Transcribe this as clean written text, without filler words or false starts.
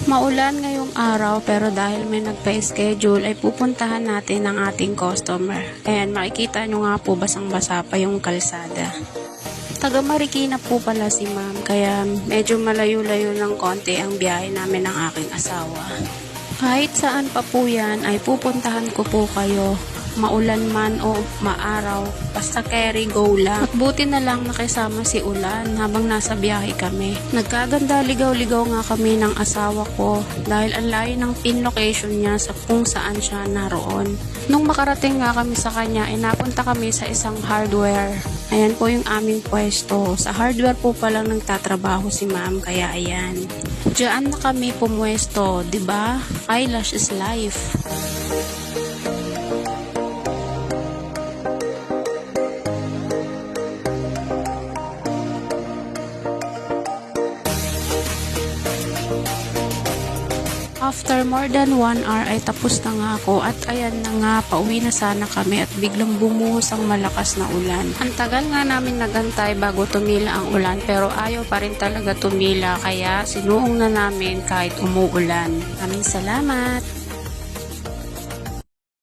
Maulan ngayong araw pero dahil may nagpa-schedule ay pupuntahan natin ang ating customer. Ayan, makikita nyo nga po basang-basa pa yung kalsada. Taga Marikina po pala si ma'am kaya medyo malayo-layo ng konti ang biyahe namin ng aking asawa. Kahit saan pa po yan ay pupuntahan ko po kayo. Maulan man o maaraw, basta carry go lang. At buti na lang nakisama si Ulan habang nasa biyahe kami. Nagkaganda ligaw-ligaw nga kami ng asawa ko dahil ang layo ng pin location niya sa kung saan siya naroon. Nung makarating nga kami sa kanya, napunta kami sa isang hardware. Ayan po yung aming pwesto. Sa hardware po palang nagtatrabaho si ma'am, kaya ayan. Diyan na kami pumwesto, 'di ba? Eyelash is life. After more than 1 hour ay tapos na nga ako at ayan na nga, pauwi na sana kami at biglang bumuhos ang malakas na ulan. Ang tagal nga namin nagantay bago tumila ang ulan pero ayaw pa rin talaga tumila kaya sinuong na namin kahit umuulan. Maraming salamat!